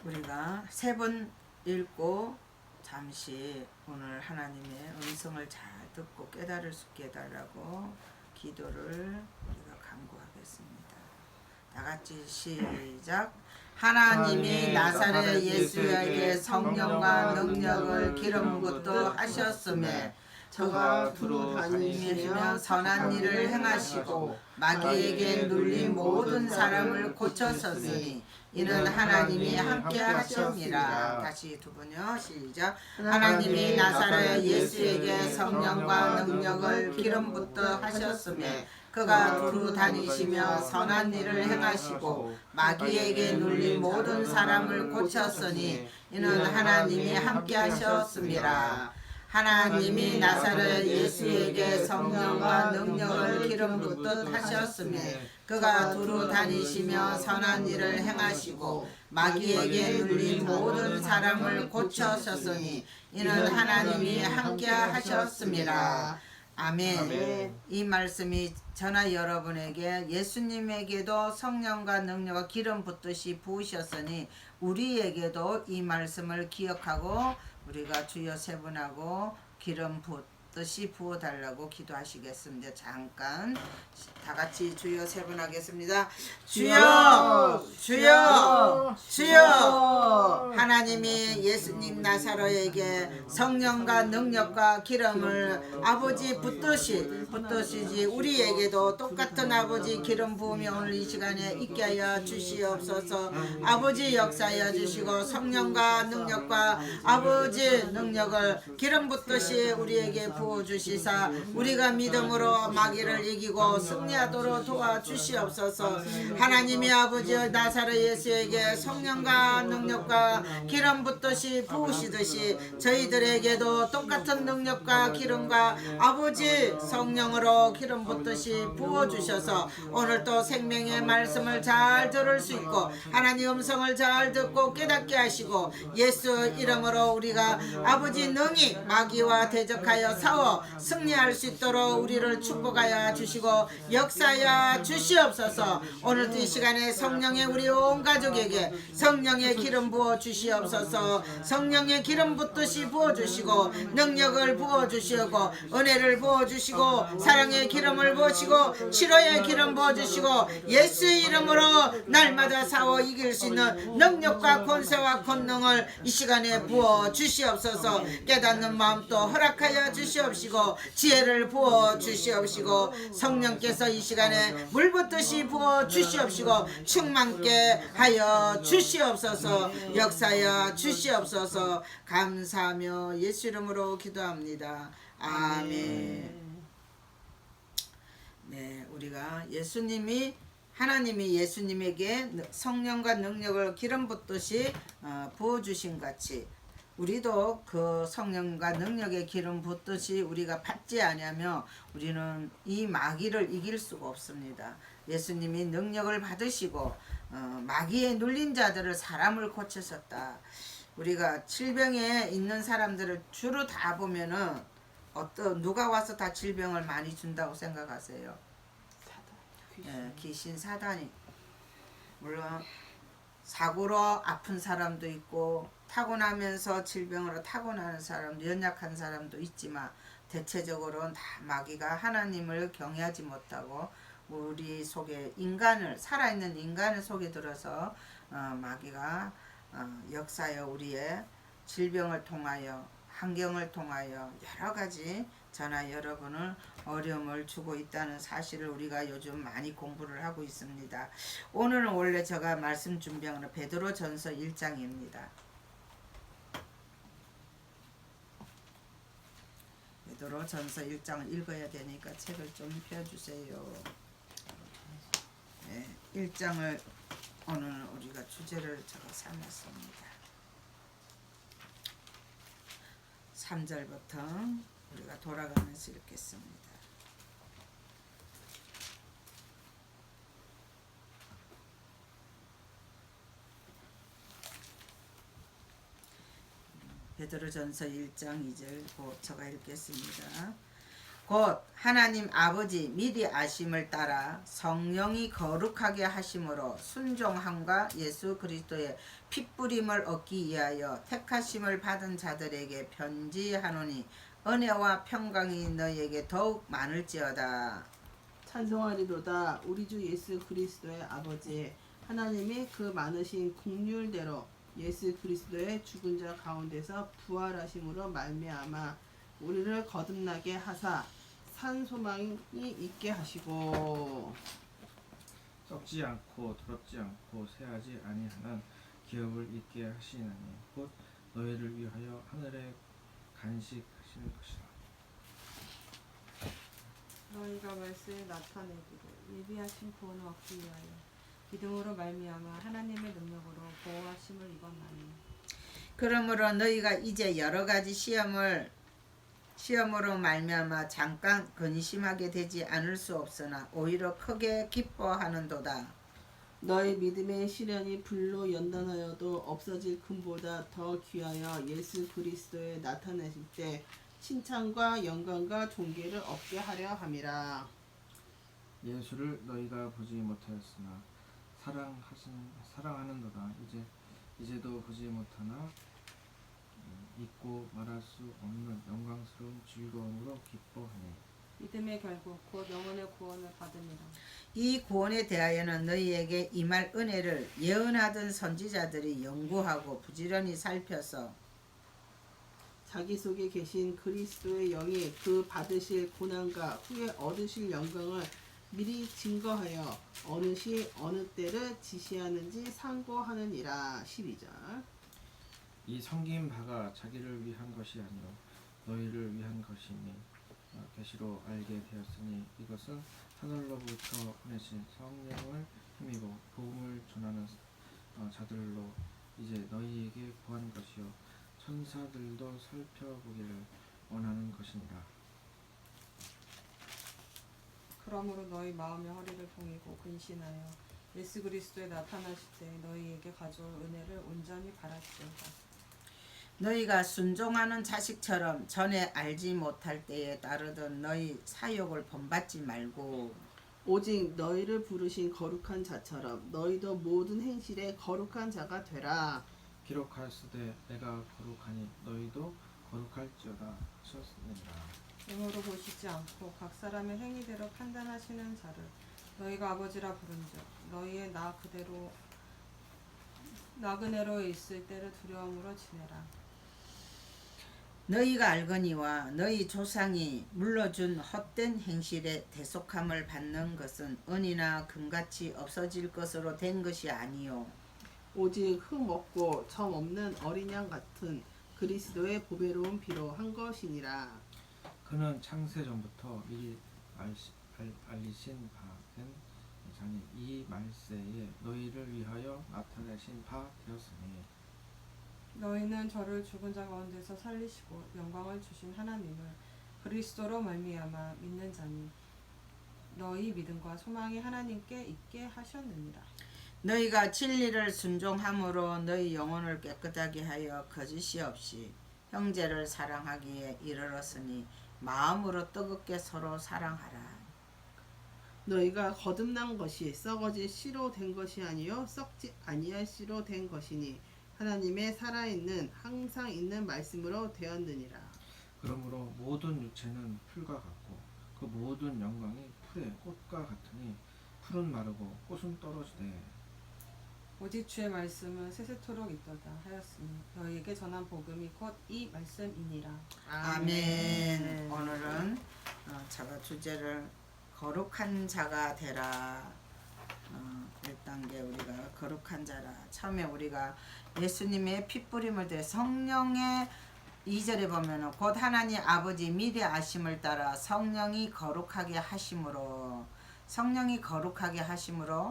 우리가 세 번 읽고 잠시 오늘 하나님의 음성을 잘 듣고 깨달을 수 있게 해달라고 기도를 우리가 간구하겠습니다. 다같이 시작. 하나님이 나사렛 예수에게 성령과 능력을 기름 붓도 하셨음에 저가 두루 다니시며 선한 일을 행하시고 마귀에게 눌린 모든 사람을 고쳤으니 이는 하나님이 함께 하셨느니라. 다시 두 번요. 시작. 하나님이 나사렛 예수에게 성령과 능력을 기름 붓듯 하셨음에 그가 두루 다니시며 선한 일을 행하시고 마귀에게 눌린 모든 사람을 고쳤으니 이는 하나님이 함께 하셨습니다. 하나님이 나사렛 예수에게 성령과 능력을 기름 붓듯 하셨음에 그가 두루 다니시며 선한 일을 행하시고 마귀에게 눌린 모든 사람을 고쳐셨으니 이는 하나님이 함께 하셨습니다. 아멘. 이 말씀이 저나 여러분에게 예수님에게도 성령과 능력과 기름 붓듯이 부으셨으니 우리에게도 이 말씀을 기억하고 우리가 주여 세 번 하고 기름 붓듯이 부어달라고 기도하시겠습니다. 잠깐 다같이 주여 세 번 하겠습니다. 주여 주여 주여. 하나님이 예수님 나사로에게 성령과 능력과 기름을 아버지 붓듯이 우리에게도 똑같은 아버지 기름 부으며 오늘 이 시간에 있게 하여 주시옵소서. 아버지 역사하여 주시고 성령과 능력과 아버지 능력을 기름 붓듯이 우리에게 부어주시사 우리가 믿음으로 마귀를 이기고 승리하도록 도와주시옵소서. 하나님이 아버지 나사렛 예수에게 성령과 능력과 기름 붓듯이 부으시듯이 저희들에게도 똑같은 능력과 기름과 아버지 성령으로 기름 붓듯이 부어주셔서 오늘도 생명의 말씀을 잘 들을 수 있고 하나님 음성을 잘 듣고 깨닫게 하시고 예수 이름으로 우리가 아버지 능히 마귀와 대적하여 싸워 승리할 수 있도록 우리를 축복하여 주시고 역사하여 주시옵소서. 오늘도 이 시간에 성령의 우리 온 가족에게 성령의 기름 부어 주시옵소서. 성령의 기름 붓듯이 부어 주시고 능력을 부어 주시고 은혜를 부어 주시고 사랑의 기름을 부으시고 치료의 기름 부어 주시고 예수 이름으로 날마다 싸워 이길 수 있는 능력과 권세와 권능을 이 시간에 부어 주시옵소서. 깨닫는 마음도 허락하여 주시옵시고 지혜를 부어 주시옵시고 성령께서 이 시간에 물 붓듯이 부어 주시옵시고 충만케 하여 주시옵소서. 역사하여 주시옵소서. 감사하며 예수 이름으로 기도합니다. 아멘. 네, 우리가 하나님이 예수님에게 성령과 능력을 기름 붓듯이 부어주신 같이 우리도 그 성령과 능력의 기름 붓듯이 우리가 받지 아니하며 우리는 이 마귀를 이길 수가 없습니다. 예수님이 능력을 받으시고 마귀에 눌린 자들을 사람을 고치셨다. 우리가 질병에 있는 사람들을 주로 다 보면은 누가 와서 다 질병을 많이 준다고 생각하세요? 귀신 사단이. 물론 사고로 아픈 사람도 있고 타고나면서 질병으로 타고나는 사람도 연약한 사람도 있지만 대체적으로는 다 마귀가 하나님을 경외하지 못하고 우리 속에 살아있는 인간을 속에 들어서 마귀가 역사하여 우리의 질병을 통하여 환경을 통하여 여러가지 저나 여러분을 어려움을 주고 있다는 사실을 우리가 요즘 많이 공부를 하고 있습니다. 오늘은 원래 제가 말씀 준비한 건 베드로전서 1장입니다. 베드로전서 1장을 읽어야 되니까 책을 좀 펴주세요. 네, 1장을 오늘 우리가 주제를 제가 삼았습니다. 3절부터 우리가 돌아가면서 읽겠습니다. 베드로전서 1장 2절 제가 읽겠습니다. 곧 하나님 아버지 미리 아심을 따라 성령이 거룩하게 하심으로 순종함과 예수 그리스도의 핏부림을 얻기 위하여 택하심을 받은 자들에게 편지하노니 은혜와 평강이 너희에게 더욱 많을지어다. 찬송하리로다. 우리 주 예수 그리스도의 아버지 하나님이 그 많으신 긍휼대로 예수 그리스도의 죽은 자 가운데서 부활하심으로 말미암아 우리를 거듭나게 하사 산 소망이 있게 하시고 썩지 않고 더럽지 않고 새하지 아니하는 기업을 있게 하시나니 곧 너희를 위하여 하늘에 간직하시는 것이라. 너희가 말씀에 나타내기를 예비하신 구원을 얻기 위하여 믿음으로 말미암아 하나님의 능력으로 보호하심을 입었나니 그러므로 너희가 이제 여러 가지 시험으로 말미암아 잠깐 근심하게 되지 않을 수 없으나 오히려 크게 기뻐하는도다. 너희 믿음의 시련이 불로 연단하여도 없어질 금보다 더 귀하여 예수 그리스도에 나타내실 때 칭찬과 영광과 존귀를 얻게 하려 함이라. 예수를 너희가 보지 못하였으나 사랑하는도다. 이제도 보지 못하나 잊고 말할 수 없는 영광스러운 즐거움으로 기뻐하네. 믿음의 결국 곧 영혼의 구원을 받으니라. 이 구원에 대하여는 너희에게 임할 은혜를 예언하던 선지자들이 연구하고 부지런히 살펴서 자기 속에 계신 그리스도의 영이 그 받으실 고난과 후에 얻으실 영광을 미리 증거하여 어느 시 어느 때를 지시하는지 상고하느니라. 12절. 이 섬긴 바가 자기를 위한 것이 아니요 너희를 위한 것이니 계시로 알게 되었으니 이것은 하늘로부터 보내신 성령을 힘입어 복음을 전하는 자들로 이제 너희에게 구한 것이요 천사들도 살펴보기를 원하는 것이니라. 그러므로 너희 마음의 허리를 동이고 근신하여 예수 그리스도에 나타나실 때 너희에게 가져올 은혜를 온전히 바랄지어다. 너희가 순종하는 자식처럼 전에 알지 못할 때에 따르던 너희 사욕을 본받지 말고 오직 너희를 부르신 거룩한 자처럼 너희도 모든 행실에 거룩한 자가 되라. 기록하였으되 내가 거룩하니 너희도 거룩할지어다 하셨느니라. 영으로 보시지 않고 각 사람의 행위대로 판단하시는 자를 너희가 아버지라 부른즉 너희의 나그네로 있을 때를 두려움으로 지내라. 너희가 알거니와 너희 조상이 물러준 헛된 행실에 대속함을 받는 것은 은이나 금같이 없어질 것으로 된 것이 아니요 오직 흠 없고 점 없는 어린 양 같은 그리스도의 보배로운 피로 한 것이니라. 그는 창세 전부터 미리 알리신 바 된 자니 이 말세에 너희를 위하여 나타내신 바 되었으니 너희는 저를 죽은 자 가운데서 살리시고 영광을 주신 하나님을 그리스도로 말미암아 믿는 자니 너희 믿음과 소망이 하나님께 있게 하셨느니라. 너희가 진리를 순종함으로 너희 영혼을 깨끗하게 하여 거짓이 없이 형제를 사랑하기에 이르렀으니 마음으로 뜨겁게 서로 사랑하라. 너희가 거듭난 것이 썩어질 씨로 된 것이 아니요 썩지 아니할 씨로 된 것이니 하나님의 살아있는 항상 있는 말씀으로 되었느니라. 그러므로 모든 육체는 풀과 같고 그 모든 영광이 풀의 꽃과 같으니 풀은 마르고 꽃은 떨어지되 오직 주의 말씀은 세세토록 있도다 하였으니 너희에게 전한 복음이 곧 이 말씀이니라. 아멘. 오늘은 제가 주제를 거룩한 자가 되라. 1단계 우리가 거룩한 자라. 처음에 우리가 예수님의 핏부림을 대 성령의 2절에 보면은 곧 하나님 아버지 미리 아심을 따라 성령이 거룩하게 하심으로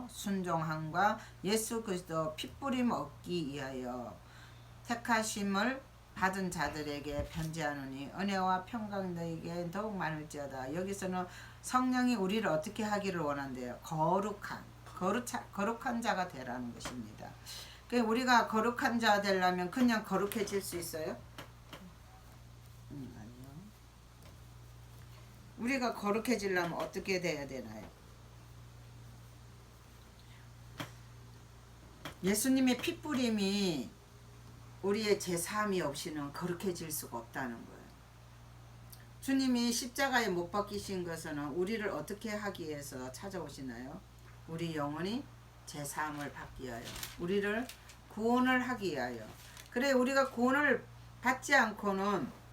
순종함과 예수 그리스도 핏부림 얻기 위하여 택하심을 받은 자들에게 편지하노니 은혜와 평강 너희에게 더욱 많을지어다. 여기서는 성령이 우리를 어떻게 하기를 원한대요. 거룩한 자가 되라는 것입니다. 우리가 거룩한 자 되려면 그냥 거룩해질 수 있어요? 아니요. 우리가 거룩해지려면 어떻게 돼야 되나요? 예수님의 피뿌림이 우리의 제사함이 없이는 거룩해질 수가 없다는 거예요. 주님이 십자가에 못 박히신 것은 우리를 어떻게 하기 위해서 찾아오시나요? 우리 영혼이 제사함을 받기 위하여, 우리를 구원을 하기 위하여. 그래, 우리가 구원을 받지 않고는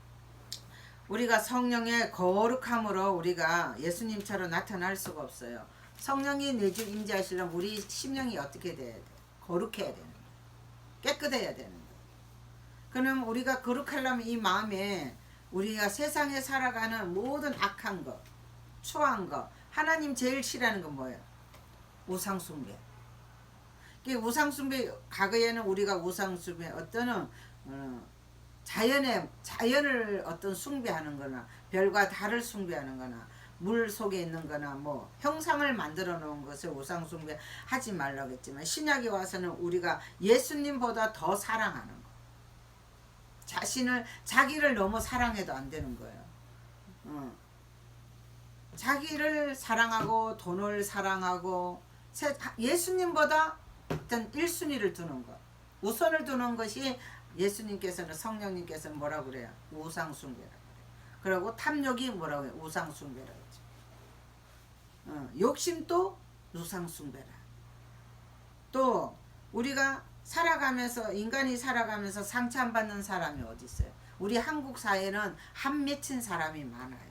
우리가 성령의 거룩함으로 우리가 예수님처럼 나타날 수가 없어요. 성령이 내 주 임재하시려면 우리 심령이 어떻게 돼야 돼? 거룩해야 되는 거예요. 깨끗해야 되는 거예요. 그럼 우리가 거룩하려면 이 마음에 우리가 세상에 살아가는 모든 악한 것, 추한 것, 하나님 제일 싫어하는 건 뭐예요? 우상숭배. 우상숭배, 과거에는 우리가 우상숭배 어떤 자연을 어떤 숭배하는 거나 별과 달을 숭배하는 거나 물 속에 있는 거나 뭐 형상을 만들어 놓은 것을 우상숭배 하지 말라고 했지만, 신약에 와서는 우리가 예수님보다 더 사랑하는 거, 자기를 너무 사랑해도 안 되는 거예요. 자기를 사랑하고 돈을 사랑하고 예수님보다 일단 1순위를 두는 것, 우선을 두는 것이 예수님께서는, 성령님께서는 뭐라고 그래요? 우상숭배라고 그래요. 그리고 탐욕이 뭐라고 해요? 우상숭배라고 하죠. 욕심도 우상숭배라. 또 우리가 살아가면서, 인간이 살아가면서 상처 안 받는 사람이 어디 있어요? 우리 한국 사회는 한 맺힌 사람이 많아요.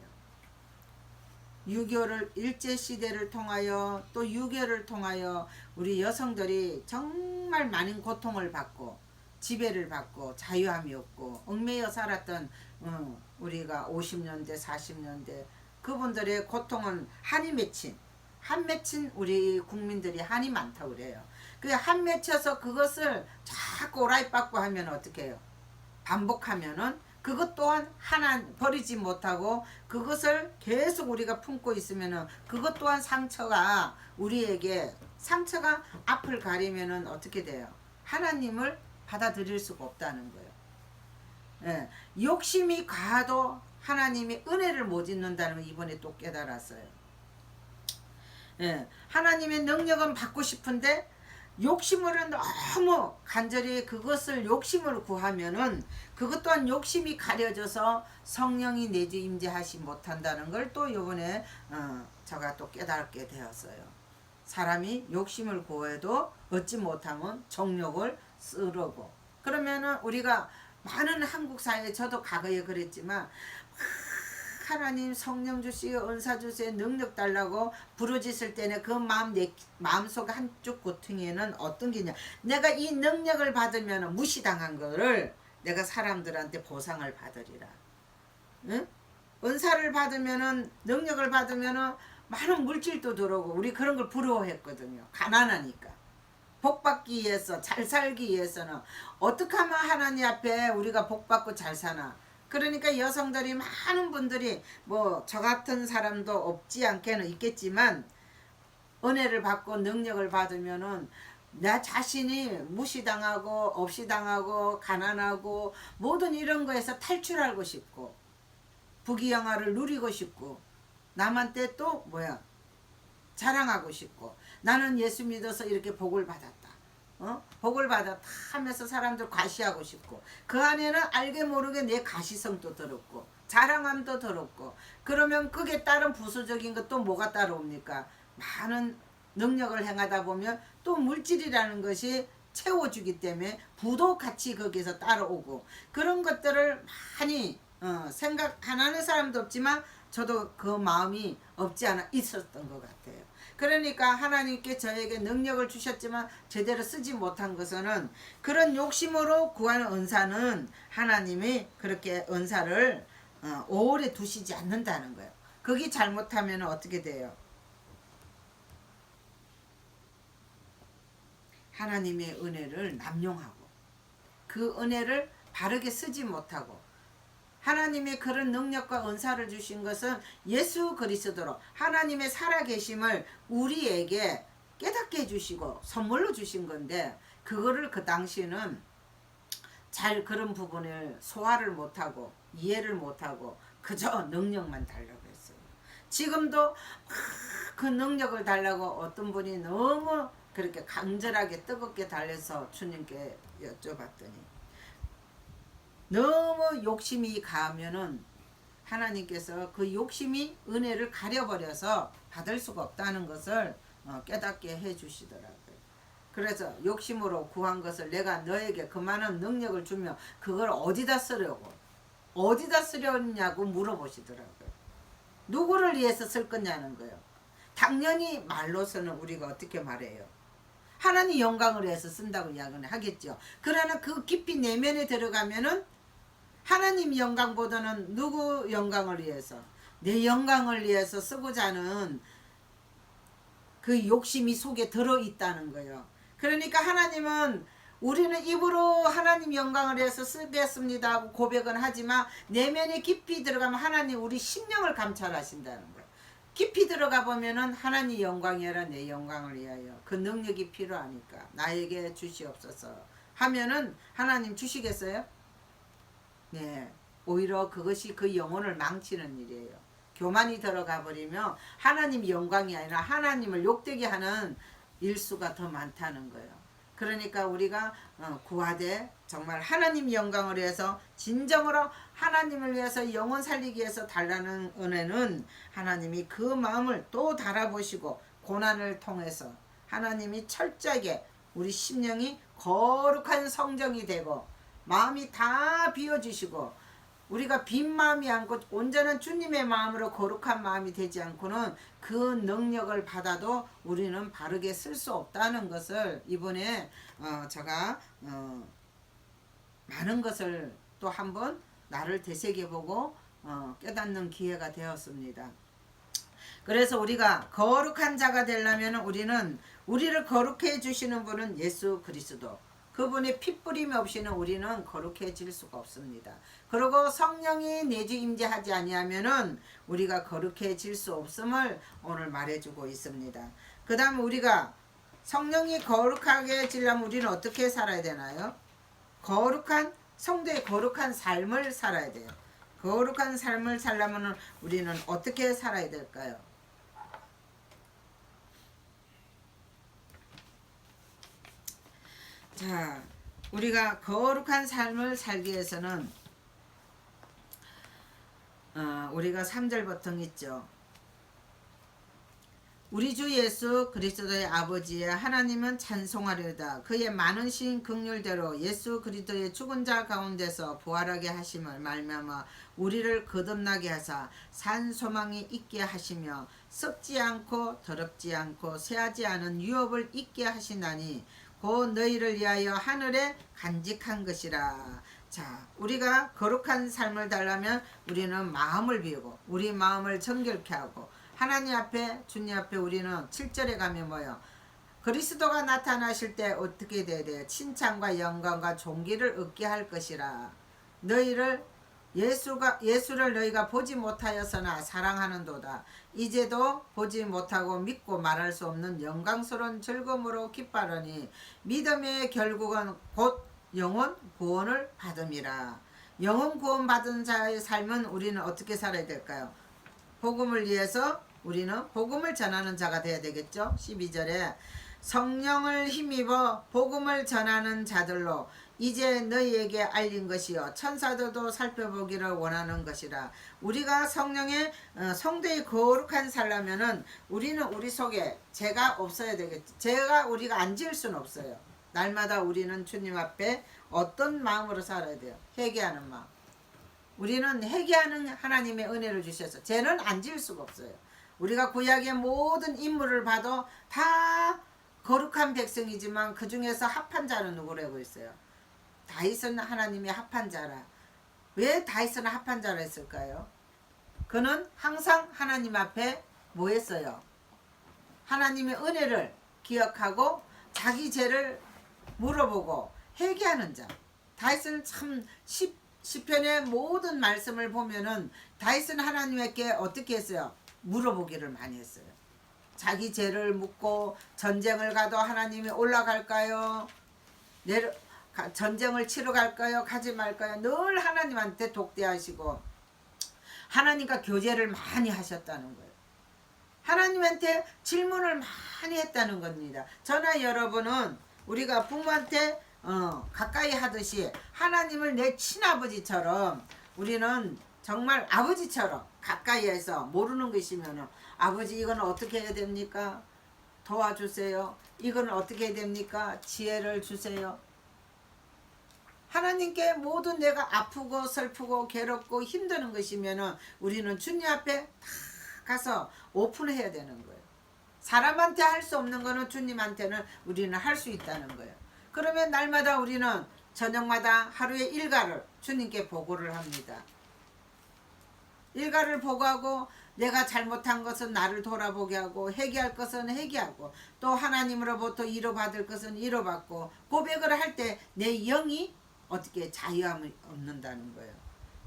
6.25를 일제시대를 통하여 또 6.25를 통하여 우리 여성들이 정말 많은 고통을 받고 지배를 받고 자유함이 없고 얽매여 살았던 우리가 50년대 40년대 그분들의 고통은 한이 맺힌 우리 국민들이 한이 많다고 그래요. 그 한 맺혀서 그것을 자꾸 오라이빠꾸 하면 어떻게 해요? 반복하면은 그것 또한 하나 버리지 못하고 그것을 계속 우리가 품고 있으면은 그것 또한 상처가 우리에게, 상처가 앞을 가리면은 어떻게 돼요? 하나님을 받아들일 수가 없다는 거예요. 예, 욕심이 가도 하나님의 은혜를 못 잊는다는 걸 이번에 또 깨달았어요. 예, 하나님의 능력은 받고 싶은데 욕심으로 너무 간절히 그것을 욕심으로 구하면은 그것 또한 욕심이 가려져서 성령이 내주 임재하시 못한다는 걸 또 요번에 제가 또 깨닫게 되었어요. 사람이 욕심을 구해도 얻지 못하면 정욕을 쓰르고, 그러면은 우리가 많은 한국 사회에, 저도 과거에 그랬지만 하나님 성령 주시고 은사 주세요, 능력 달라고 부르짖을 때는 그 마음속 한쪽 고통에는 어떤 게냐, 내가 이 능력을 받으면 무시당한 거를 내가 사람들한테 보상을 받으리라. 응? 은사를 받으면은, 능력을 받으면은 많은 물질도 들어오고, 우리 그런 걸 부러워했거든요. 가난하니까. 복 받기 위해서, 잘 살기 위해서는 어떻게 하면 하나님 앞에 우리가 복 받고 잘 사나. 그러니까 여성들이, 많은 분들이 뭐 저 같은 사람도 없지 않게는 있겠지만 은혜를 받고 능력을 받으면은 나 자신이 무시당하고 없이 당하고 가난하고 모든 이런 거에서 탈출하고 싶고 부귀영화를 누리고 싶고 남한테 또 자랑하고 싶고, 나는 예수 믿어서 이렇게 복을 받았다. 복을 받았다 하면서 사람들 과시하고 싶고, 그 안에는 알게 모르게 내 가시성도 들었고 자랑함도 들었고, 그러면 그게 따른 부수적인 것도 뭐가 따라옵니까? 많은 능력을 행하다 보면 또 물질이라는 것이 채워주기 때문에 부도 같이 거기서 따라오고, 그런 것들을 많이 생각 안 하는 사람도 없지만 저도 그 마음이 없지 않아 있었던 것 같아요. 그러니까 하나님께 저에게 능력을 주셨지만 제대로 쓰지 못한 것은, 그런 욕심으로 구하는 은사는 하나님이 그렇게 은사를 오래 두시지 않는다는 거예요. 거기 잘못하면 어떻게 돼요? 하나님의 은혜를 남용하고 그 은혜를 바르게 쓰지 못하고, 하나님의 그런 능력과 은사를 주신 것은 예수 그리스도로 하나님의 살아계심을 우리에게 깨닫게 해주시고 선물로 주신 건데, 그거를 그 당시에는 잘 그런 부분을 소화를 못하고 이해를 못하고 그저 능력만 달라고 했어요. 지금도 막 그 능력을 달라고 어떤 분이 너무 그렇게 간절하게 뜨겁게 달려서 주님께 여쭤봤더니 너무 욕심이 가면은 하나님께서 그 욕심이 은혜를 가려버려서 받을 수가 없다는 것을 깨닫게 해주시더라고요. 그래서 욕심으로 구한 것을 내가 너에게 그 많은 능력을 주며 그걸 어디다 쓰려냐고 물어보시더라고요. 누구를 위해서 쓸 거냐는 거예요. 당연히 말로서는 우리가 어떻게 말해요? 하나님 영광을 위해서 쓴다고 이야기는 하겠죠. 그러나 그 깊이 내면에 들어가면은 하나님 영광보다는 누구 영광을 위해서, 내 영광을 위해서 쓰고자 하는 그 욕심이 속에 들어있다는 거예요. 그러니까 하나님은 우리는 입으로 하나님 영광을 위해서 쓰겠습니다 하고 고백은 하지만 내면에 깊이 들어가면 하나님 우리 심령을 감찰하신다는 거예요. 깊이 들어가 보면은 하나님 영광이 아니라 내 영광을 위하여 그 능력이 필요하니까 나에게 주시옵소서 하면은 하나님 주시겠어요? 네, 오히려 그것이 그 영혼을 망치는 일이에요. 교만이 들어가 버리면 하나님 영광이 아니라 하나님을 욕되게 하는 일수가 더 많다는 거예요. 그러니까 우리가 구하되 정말 하나님 영광을 위해서 진정으로 하나님을 위해서 영혼 살리기 위해서 달라는 은혜는 하나님이 그 마음을 또 달아보시고 고난을 통해서 하나님이 철저하게 우리 심령이 거룩한 성정이 되고 마음이 다 비워주시고 우리가 빈 마음이 않고 온전한 주님의 마음으로 거룩한 마음이 되지 않고는 그 능력을 받아도 우리는 바르게 쓸 수 없다는 것을 이번에 제가 많은 것을 또 한번 나를 되새겨보고 깨닫는 기회가 되었습니다. 그래서 우리가 거룩한 자가 되려면 우리는 우리를 거룩해 해주시는 분은 예수 그리스도, 그분의 핏부림 없이는 우리는 거룩해질 수가 없습니다. 그리고 성령이 내주 임재하지 아니하면은 우리가 거룩해질 수 없음을 오늘 말해주고 있습니다. 그 다음에 우리가 성령이 거룩하게 해지려면 우리는 어떻게 살아야 되나요? 거룩한 성도의 거룩한 삶을 살아야 돼요. 거룩한 삶을 살려면 우리는 어떻게 살아야 될까요? 자, 우리가 거룩한 삶을 살기 위해서는 우리가 3절부터 있죠. 우리 주 예수 그리스도의 아버지의 하나님은 찬송하려다 그의 많으신 긍휼대로 예수 그리스도의 죽은 자 가운데서 부활하게 하심을 말미암아 우리를 거듭나게 하사 산 소망이 있게 하시며 썩지 않고 더럽지 않고 쇠하지 않은 유업을 있게 하시나니 곧 너희를 위하여 하늘에 간직한 것이라. 자, 우리가 거룩한 삶을 달라면 우리는 마음을 비우고 우리 마음을 정결케 하고 하나님 앞에 주님 앞에 우리는 7절에 가면 뭐요? 그리스도가 나타나실 때 어떻게 돼야 돼요? 칭찬과 영광과 존귀를 얻게 할 것이라. 너희를 예수를 너희가 보지 못하였으나 사랑하는도다. 이제도 보지 못하고 믿고 말할 수 없는 영광스러운 즐거움으로 기뻐하니 믿음의 결국은 곧 영혼 구원을 받음이라. 영혼 구원 받은 자의 삶은 우리는 어떻게 살아야 될까요? 복음을 위해서 우리는 복음을 전하는 자가 되어야 되겠죠. 12절에 성령을 힘입어 복음을 전하는 자들로 이제 너희에게 알린 것이요 천사들도 살펴보기를 원하는 것이라. 우리가 성령의 성도의 거룩한 살려면은 우리는 우리 속에 죄가 없어야 되겠죠. 죄가 우리가 안 지을 수는 없어요. 날마다 우리는 주님 앞에 어떤 마음으로 살아야 돼요? 회개하는 마음. 우리는 회개하는 하나님의 은혜를 주셔서 죄는 안 지을 수가 없어요. 우리가 구약의 모든 인물을 봐도 다 거룩한 백성이지만 그 중에서 합한 자는 누구라고 했어요? 다윗은 하나님의 합한 자라. 왜 다윗은 합한 자라 했을까요? 그는 항상 하나님 앞에 뭐 했어요? 하나님의 은혜를 기억하고 자기 죄를 물어보고 회개하는 자. 다윗은 참 시편의 모든 말씀을 보면은 다윗은 하나님께 어떻게 했어요? 물어보기를 많이 했어요. 자기 죄를 묻고 전쟁을 가도 하나님이 올라갈까요? 전쟁을 치러 갈까요? 가지 말까요? 늘 하나님한테 독대하시고 하나님과 교제를 많이 하셨다는 거예요. 하나님한테 질문을 많이 했다는 겁니다. 저나 여러분은 우리가 부모한테 가까이 하듯이 하나님을 내 친아버지처럼 우리는 정말 아버지처럼 가까이해서 모르는 것이면 아버지 이건 어떻게 해야 됩니까? 도와주세요. 이건 어떻게 해야 됩니까? 지혜를 주세요. 하나님께 모든 내가 아프고 슬프고 괴롭고 힘드는 것이면 우리는 주님 앞에 다 가서 오픈해야 되는 거예요. 사람한테 할 수 없는 거는 주님한테는 우리는 할 수 있다는 거예요. 그러면 날마다 우리는 저녁마다 하루의 일과를 주님께 보고를 합니다. 일과를 보고하고 내가 잘못한 것은 나를 돌아보게 하고 회개할 것은 회개하고 또 하나님으로부터 위로받을 것은 위로받고 고백을 할 때 내 영이 어떻게 자유함을 얻는다는 거예요.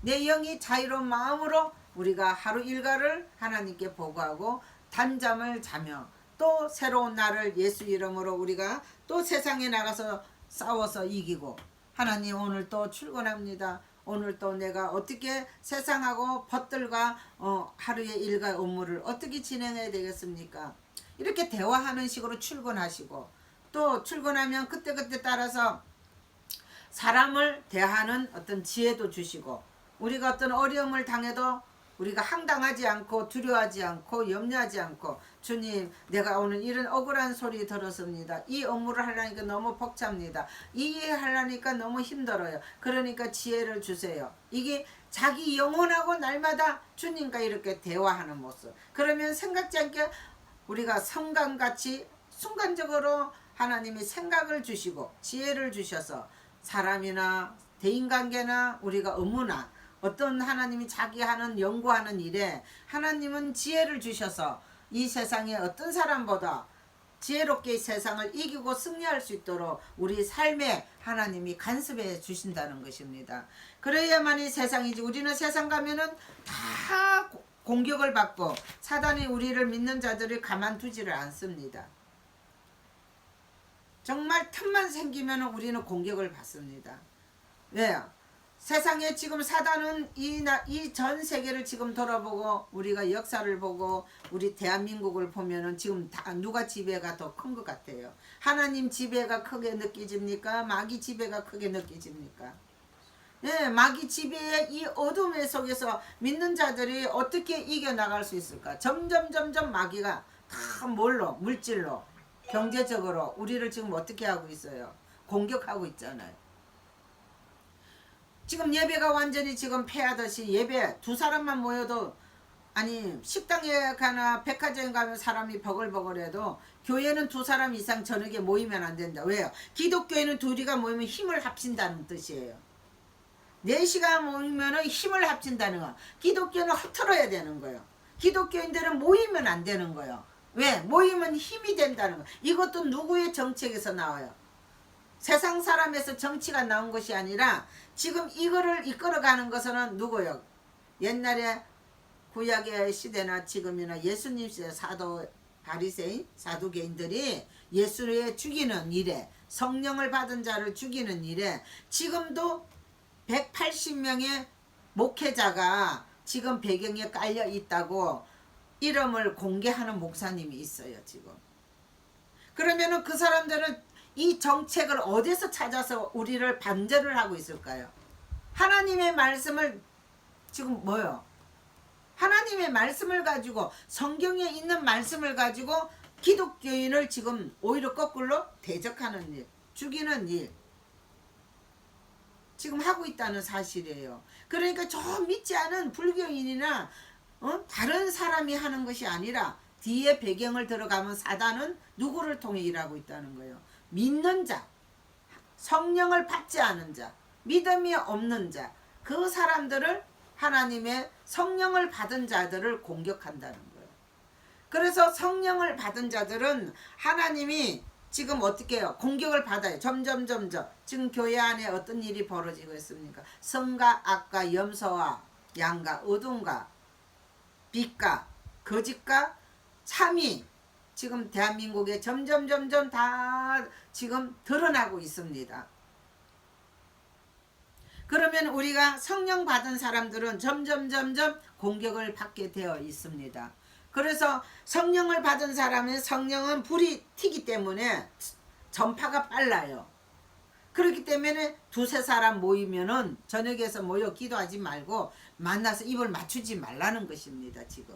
내 영이 자유로운 마음으로 우리가 하루 일과를 하나님께 보고하고 단잠을 자며 또 새로운 날을 예수 이름으로 우리가 또 세상에 나가서 싸워서 이기고 하나님 오늘 또 출근합니다. 오늘 또 내가 어떻게 세상하고 벗들과 하루의 일과 업무를 어떻게 진행해야 되겠습니까? 이렇게 대화하는 식으로 출근하시고 또 출근하면 그때그때 따라서 사람을 대하는 어떤 지혜도 주시고 우리가 어떤 어려움을 당해도 우리가 항당하지 않고 두려워하지 않고 염려하지 않고 주님 내가 오늘 이런 억울한 소리 들었습니다. 이 업무를 하려니까 너무 벅찹니다. 이해하려니까 너무 힘들어요. 그러니까 지혜를 주세요. 이게 자기 영혼하고 날마다 주님과 이렇게 대화하는 모습. 그러면 생각지 않게 우리가 성감같이 순간적으로 하나님이 생각을 주시고 지혜를 주셔서 사람이나 대인관계나 우리가 업무나 어떤 하나님이 자기 하는 연구하는 일에 하나님은 지혜를 주셔서 이 세상에 어떤 사람보다 지혜롭게 세상을 이기고 승리할 수 있도록 우리 삶에 하나님이 간섭해 주신다는 것입니다. 그래야만이 세상이지 우리는 세상 가면은 다 공격을 받고 사단이 우리를 믿는 자들을 가만두지를 않습니다. 정말 틈만 생기면 우리는 공격을 받습니다. 왜요? 세상에 지금 사단은 이 전 세계를 지금 돌아보고 우리가 역사를 보고 우리 대한민국을 보면은 지금 다 누가 지배가 더 큰 것 같아요. 하나님 지배가 크게 느껴집니까? 마귀 지배가 크게 느껴집니까? 네, 마귀 지배의 이 어둠 속에서 믿는 자들이 어떻게 이겨나갈 수 있을까? 점점 마귀가 다 뭘로? 물질로 경제적으로 우리를 지금 어떻게 하고 있어요? 공격하고 있잖아요. 지금 예배가 완전히 지금 폐하듯이 예배 두 사람만 모여도 아니 식당에 가나 백화점에 가면 사람이 버글버글해도 교회는 두 사람 이상 저녁에 모이면 안 된다. 왜요? 기독교회는 둘이가 모이면 힘을 합친다는 뜻이에요. 4시간 모이면 힘을 합친다는 거. 기독교는 흩어져야 되는 거예요. 기독교인들은 모이면 안 되는 거예요. 왜? 모이면 힘이 된다는 거. 이것도 누구의 정책에서 나와요? 세상 사람에서 정치가 나온 것이 아니라 지금 이거를 이끌어가는 것은 누구요? 옛날에 구약의 시대나 지금이나 예수님 시대 사도 바리새인 사두개인들이 예수를 죽이는 일에 성령을 받은 자를 죽이는 일에 지금도 180명의 목회자가 지금 배경에 깔려 있다고 이름을 공개하는 목사님이 있어요. 지금. 그러면은 그 사람들은 이 정책을 어디서 찾아서 우리를 반전을 하고 있을까요? 하나님의 말씀을 지금 뭐요? 하나님의 말씀을 가지고 성경에 있는 말씀을 가지고 기독교인을 지금 오히려 거꾸로 대적하는 일, 죽이는 일 지금 하고 있다는 사실이에요. 그러니까 저 믿지 않은 불교인이나 다른 사람이 하는 것이 아니라 뒤에 배경을 들어가면 사단은 누구를 통해 일하고 있다는 거예요. 믿는 자, 성령을 받지 않은 자, 믿음이 없는 자, 그 사람들을 하나님의 성령을 받은 자들을 공격한다는 거예요. 그래서 성령을 받은 자들은 하나님이 지금 어떻게 해요? 공격을 받아요. 점점. 지금 교회 안에 어떤 일이 벌어지고 있습니까? 성과 악과 염소와 양과 어둠과 빛과 거짓과 참이 지금 대한민국에 점점 다 지금 드러나고 있습니다. 그러면 우리가 성령 받은 사람들은 점점 공격을 받게 되어 있습니다. 그래서 성령을 받은 사람은 성령은 불이 튀기 때문에 전파가 빨라요. 그렇기 때문에 두세 사람 모이면은 저녁에서 모여 기도하지 말고 만나서 입을 맞추지 말라는 것입니다. 지금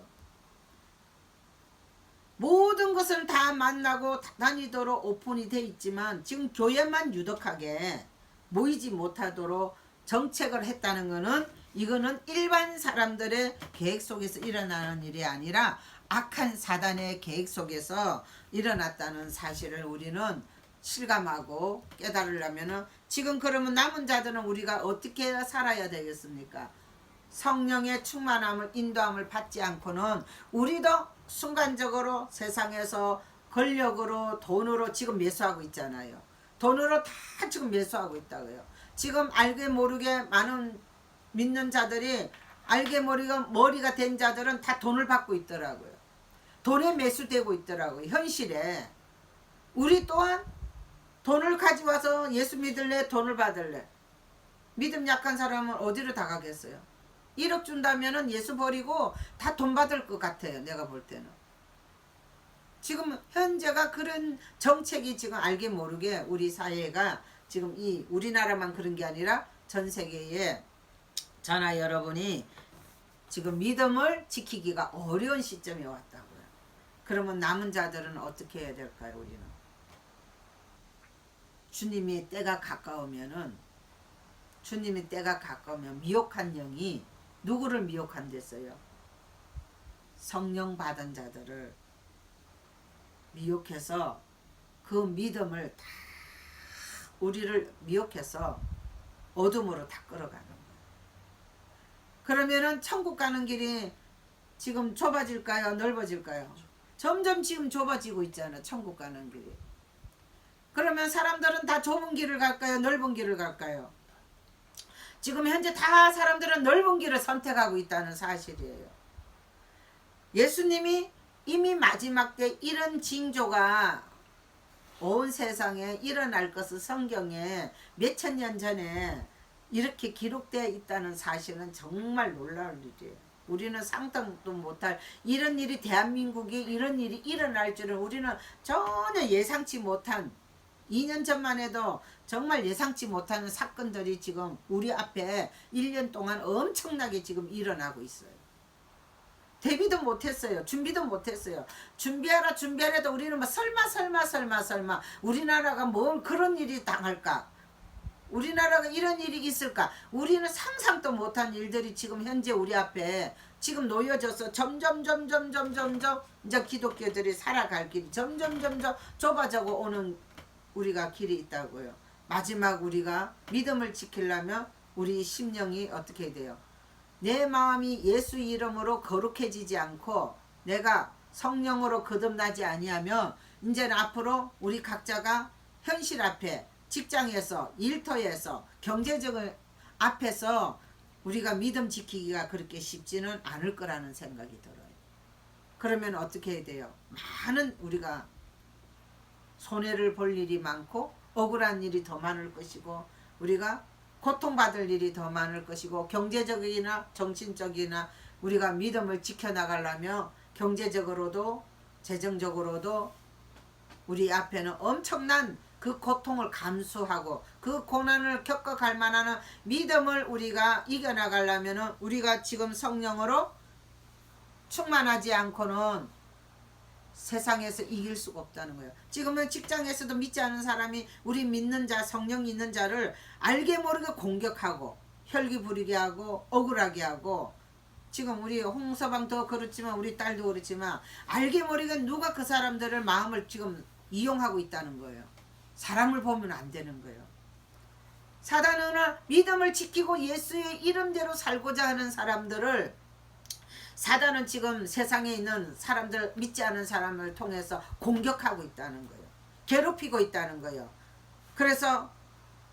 모든 것을 다 만나고 다니도록 오픈이 돼 있지만 지금 교회만 유독하게 모이지 못하도록 정책을 했다는 것은 이거는 일반 사람들의 계획 속에서 일어나는 일이 아니라 악한 사단의 계획 속에서 일어났다는 사실을 우리는 실감하고 깨달으려면 지금 그러면 남은 자들은 우리가 어떻게 살아야 되겠습니까? 성령의 충만함을 인도함을 받지 않고는 우리도 순간적으로 세상에서 권력으로 돈으로 지금 매수하고 있잖아요. 돈으로 다 지금 매수하고 있다고요. 지금 알게 모르게 많은 믿는 자들이 알게 모르게 머리가 된 자들은 다 돈을 받고 있더라고요. 돈에 매수되고 있더라고요. 현실에. 우리 또한 돈을 가져와서 예수 믿을래? 돈을 받을래? 믿음 약한 사람은 어디로 다 가겠어요? 1억 준다면은 예수 버리고 다 돈 받을 것 같아요. 내가 볼 때는. 지금 현재가 그런 정책이 지금 알게 모르게 우리 사회가 지금 이 우리나라만 그런 게 아니라 전 세계에 저나 여러분이 지금 믿음을 지키기가 어려운 시점에 왔다고요. 그러면 남은 자들은 어떻게 해야 될까요? 우리는 주님이 때가 가까우면 미혹한 영이 누구를 미혹한댔어요? 성령 받은 자들을 미혹해서 그 믿음을 다 우리를 미혹해서 어둠으로 다 끌어가는 거예요. 그러면은 천국 가는 길이 지금 좁아질까요? 넓어질까요? 점점 지금 좁아지고 있잖아. 천국 가는 길이. 그러면 사람들은 다 좁은 길을 갈까요? 넓은 길을 갈까요? 지금 현재 다 사람들은 넓은 길을 선택하고 있다는 사실이에요. 예수님이 이미 마지막 때 이런 징조가 온 세상에 일어날 것을 성경에 몇천 년 전에 이렇게 기록되어 있다는 사실은 정말 놀라운 일이에요. 우리는 상상도 못할 이런 일이 대한민국에 이런 일이 일어날 줄은 우리는 전혀 예상치 못한 2년 전만 해도 정말 예상치 못하는 사건들이 지금 우리 앞에 1년 동안 엄청나게 지금 일어나고 있어요. 대비도 못했어요. 준비도 못했어요. 준비하라 해도 우리는 뭐 설마 우리나라가 뭘 그런 일이 당할까? 우리나라가 이런 일이 있을까? 우리는 상상도 못한 일들이 지금 현재 우리 앞에 지금 놓여져서 점점 이제 기독교들이 살아갈 길이 점점 좁아져 오는 우리가 길이 있다고요. 마지막 우리가 믿음을 지키려면 우리 심령이 어떻게 돼요? 내 마음이 예수 이름으로 거룩해지지 않고 내가 성령으로 거듭나지 아니하면 이제는 앞으로 우리 각자가 현실 앞에 직장에서 일터에서 경제적인 앞에서 우리가 믿음 지키기가 그렇게 쉽지는 않을 거라는 생각이 들어요. 그러면 어떻게 해야 돼요? 많은 우리가 손해를 볼 일이 많고 억울한 일이 더 많을 것이고 우리가 고통받을 일이 더 많을 것이고 경제적이나 정신적이나 우리가 믿음을 지켜나가려면 경제적으로도 재정적으로도 우리 앞에는 엄청난 그 고통을 감수하고 그 고난을 겪어갈 만한 믿음을 우리가 이겨나가려면 우리가 지금 성령으로 충만하지 않고는 세상에서 이길 수가 없다는 거예요. 지금은 직장에서도 믿지 않은 사람이 우리 믿는 자, 성령 있는 자를 알게 모르게 공격하고 혈기 부리게 하고 억울하게 하고 지금 우리 홍서방도 그렇지만 우리 딸도 그렇지만 알게 모르게 누가 그 사람들을 마음을 지금 이용하고 있다는 거예요. 사람을 보면 안 되는 거예요. 사단은 믿음을 지키고 예수의 이름대로 살고자 하는 사람들을 사단은 지금 세상에 있는 사람들 믿지 않은 사람을 통해서 공격하고 있다는 거예요. 괴롭히고 있다는 거예요. 그래서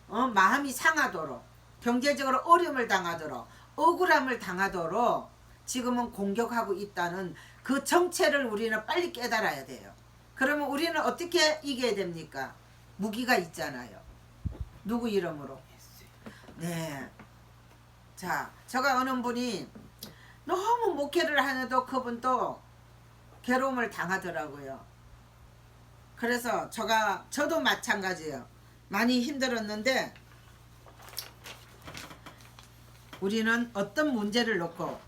마음이 상하도록 경제적으로 어려움을 당하도록 억울함을 당하도록 지금은 공격하고 있다는 그 정체를 우리는 빨리 깨달아야 돼요. 그러면 우리는 어떻게 이겨야 됩니까? 무기가 있잖아요. 누구 이름으로? 네. 자, 제가 어느 분이 너무 목회를 하는데도 그분도 괴로움을 당하더라고요. 그래서 저도 마찬가지예요. 많이 힘들었는데 우리는 어떤 문제를 놓고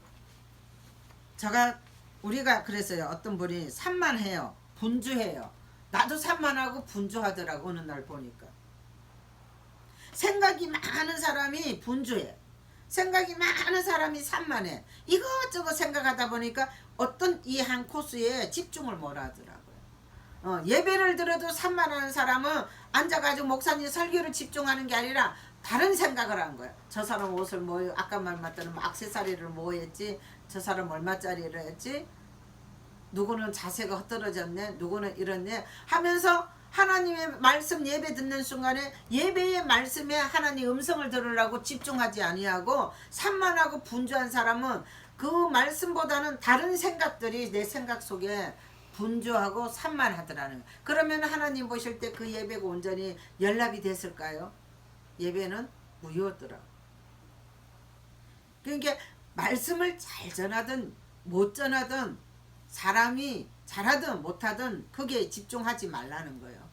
우리가 그랬어요. 어떤 분이 산만해요. 분주해요. 나도 산만하고 분주하더라고. 어느 날 보니까 생각이 많은 사람이 분주해. 생각이 많은 사람이 산만해. 이것저것 생각하다 보니까 어떤 이 한 코스에 집중을 못 하더라고요. 예배를 들어도 산만한 사람은 앉아가지고 목사님 설교를 집중하는 게 아니라 다른 생각을 한 거야. 저 사람 옷을 아까 말했던 액세서리를 했지, 저 사람 얼마짜리를 했지, 누구는 자세가 헛떨어졌네, 누구는 이렇네 하면서 하나님의 말씀 예배 듣는 순간에 예배의 말씀에 하나님 음성을 들으려고 집중하지 아니하고 산만하고 분주한 사람은 그 말씀보다는 다른 생각들이 내 생각 속에 분주하고 산만하더라는 거예요. 그러면 하나님 보실 때 그 예배가 온전히 연락이 됐을까요? 예배는 무효더라. 그러니까 말씀을 잘 전하든 못 전하든 사람이 잘하든 못하든 거기에 집중하지 말라는 거예요.